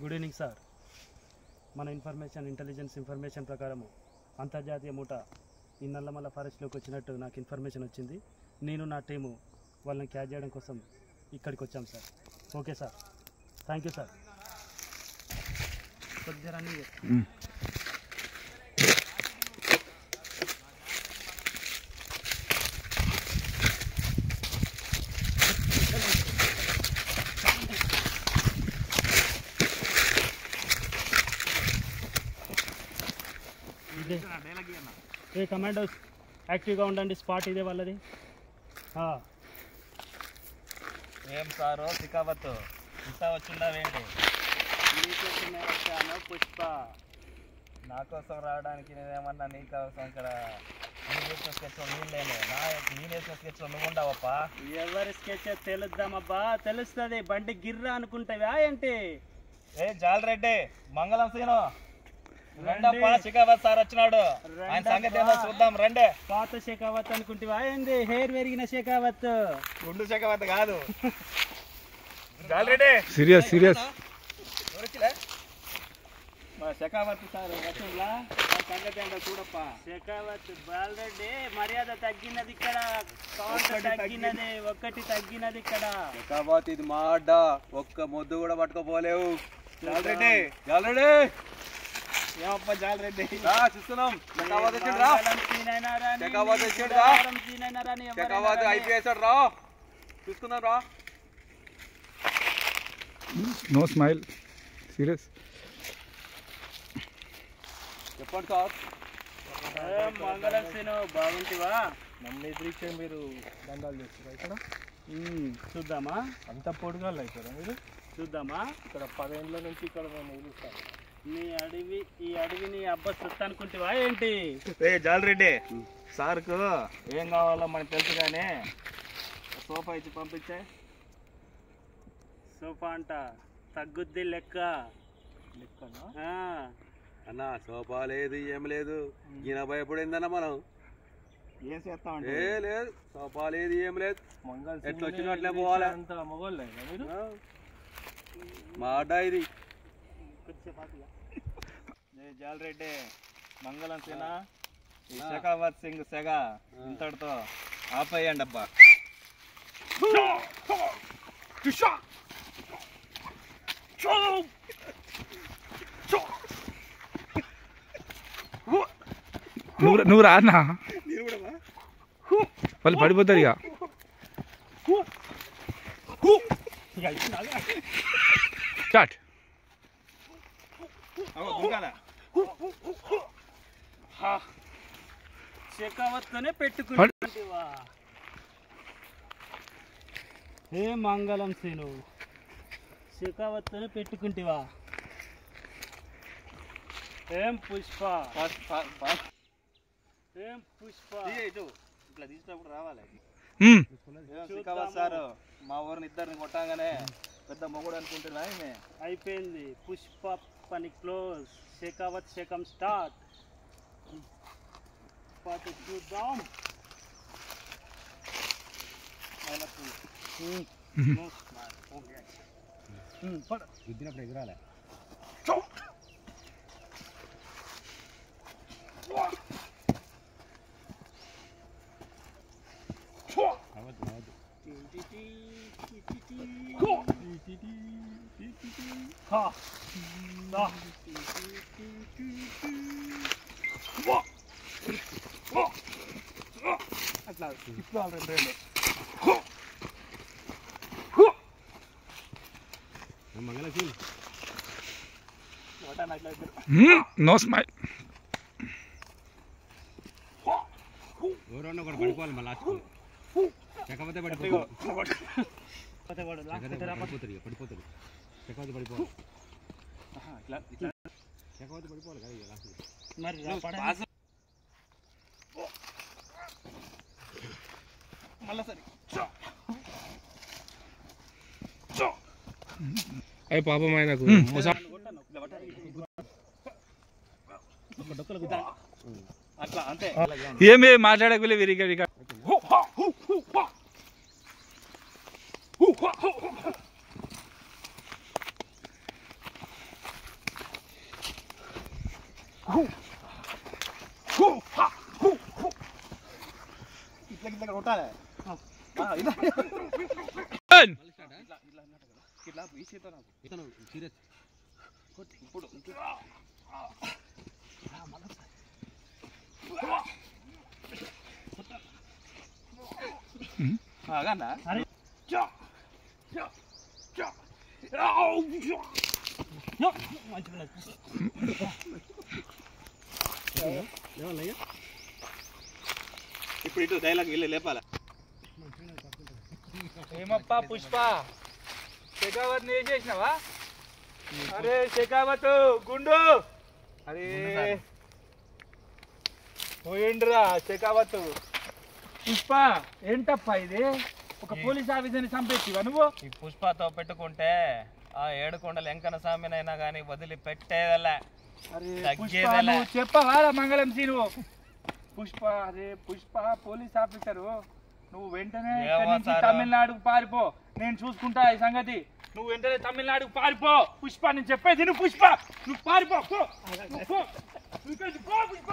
Good evening sir. మన intelligence information ప్రకారం అంతర్జాతీయ మూట ఈ నల్లమల్ల ఫారెస్ట్లోకి వచ్చినట్టు నాకు ఇన్ఫర్మేషన్ వచ్చింది. నేను నా టీము వాళ్ళని క్యాచ్ చేయడం కోసం ఇక్కడికి వచ్చాం sir. Okay sir, thank you sir. కొద్దిగా రన్నింగ్ ఏ కమాండోస్ యాక్టివ్గా ఉండండి. స్పాట్ ఇదే వాళ్ళది. ఏం సారు సికావత్ ఇంత వచ్చిందావేంటి? వచ్చాను పుష్ప. నా కోసం రావడానికి నేనేమన్నా నీ కోసం ఇక్కడ నీ వేసిన స్కెచ్లో నీళ్ళేనే నేను వేసిన స్కెచ్లో నువ్వు ఉండవప్పా. ఎవరి స్కెచ్ తెలుద్దామబ్బా? తెలుస్తుంది. బండి గిర్రా అనుకుంటావా ఏంటి? ఏ జాలరెడ్డి మంగళం సీను రెండప్ప శిఖావత్ సార్ వచ్చినాడు. ఆయన సంగతి ఏదో చూద్దాం రండి. పాత శేఖావత్ అనుకుంటావా ఏంది? హెయిర్ పెరిగిన శేఖావత్, గుండు శిఖావత్ కాదు. జాలరెడ్డి సీరియస్ శిఖావత్ సార్ వచ్చిందా? సంగతి ఏంటో చూడప్ప. శేఖావత్ బాలరెడ్డి మర్యాద తగ్గినది ఇక్కడ. కౌంటర్ తగ్గినది, ఒక్కటి తగ్గినది ఇక్కడ. శిఖావత్ ఇది మా అడ్డ. ఒక్క మొద్దు కూడా పట్టుకోపోలేవు. జాలరెడ్డి ఏమప్ప జాలరెడ్డి చూస్తున్నాం. ఐపీఎస్ రా చూస్తున్నాం రా. No smile. సీరియస్ చెప్పండి సార్. మంగళం సీను బాగుంటివా? నన్ను ఎదిరిచ్చే మీరు దండాలు చేస్తారా ఇక్కడ? చూద్దామా? అంత పొడుగాళ్ళు అవుతారా మీరు? చూద్దామా? ఇక్కడ 10 ఏళ్ళ నుంచి ఇక్కడ మేము నిలుస్తాం. ఈ అడవిని అబ్బా చుట్ట అనుకుంటావా ఏంటి? జాలరెడ్డి సార్కు ఏం కావాలో మనకు తెలుసు కానీ సోఫా ఇచ్చి పంపించే. సోఫా అంట తగ్గుద్ది లెక్క. లెక్కనా అన్నా? సోఫా లేదు ఏం లేదు. ఈయన భయపడిందన్నా మనం ఏం చేస్తామంటే ఏ లేదు. సోఫా లేదు ఏం లేదు. ఎట్లా వచ్చినట్లే పోవాలి. అంత మొగోళ్ళు మీరు మా అడ్డా ఇది. జాలరెడ్డి మంగళం సేన ఈ శేఖావత్ సింగ్ సెగ ఇంతటితో ఆపేయండి అబ్బా. నువ్వు రానా? వాళ్ళు పడిపోతారు ఇక. స్టార్ట్. శేఖావత్తోనే పెట్టుకుంటావా? ఏ మంగళం సీను శేఖావత్తోనే పెట్టుకుంటావా? ఏం పుష్ప ఇట్లా తీసినప్పుడు రావాలి. శేఖావత్ సార్ మా ఊరిని ఇద్దరిని కొట్టగానే పెద్ద మొగుడు అనుకుంటున్నా. అయిపోయింది. పుష్ప పని క్లోజ్. శేఖావత్ శేఖం స్టార్ట్. పాటు చూద్దాం. గుద్దినప్పుడు ఎగురాలే. అట్లా తిప్పాలి రెండు. No smile. ఎవరన్నా ఒకటి పడిపోవాలి. మళ్ళీ చెక్కపోతే పడిపోతారు. పడిపోతారు చెక్కవతే పడిపోవాలి. చెక్కవతే పడిపోవాలి కదా లాస్ట్. మరి మళ్ళా సరే. అయ్యి పాపం ఆయనకు అట్లా అంతే. ఏమే మాట్లాడకలే విరిగా. ఇట్లా కొట్టాలి ఇట్లా వీసేతో నాకు సీరియస్ ఇప్పుడు ఇప్పుడు ఇటు డైలాగ్ వెళ్ళి లేపాల ఏమప్పా పుష్ప శేఖావత్ ఏం చేసినావా? అరే శేఖావత్ గుండు అరే పోయిండ్రా శేఖావత్. పుష్ప ఏంటప్పా ఇది? ఒక పోలీస్ ఆఫీసర్ని చంపేసివా నువ్వు? ఈ పుష్పతో పెట్టుకుంటే ఆ ఏడుకొండల వెంకన్న స్వామినైనా కానీ వదిలి పెట్టేదలే. నువ్వు చెప్పవా మంగళం సీను? పుష్ప అరే పుష్ప పోలీస్ ఆఫీసరు, నువ్వు వెంటనే ఇక్కడి నుంచి తమిళనాడుకు పారిపో, నేను చూసుకుంటా ఈ సంగతి. నువ్వు వెంటనే తమిళనాడుకు పారిపో పుష్ప, నేను చెప్పేది నువ్వు పుష్ప, నువ్వు పారిపో, పో. నువ్వు ఇక్కడి నుంచి పో పుష్ప.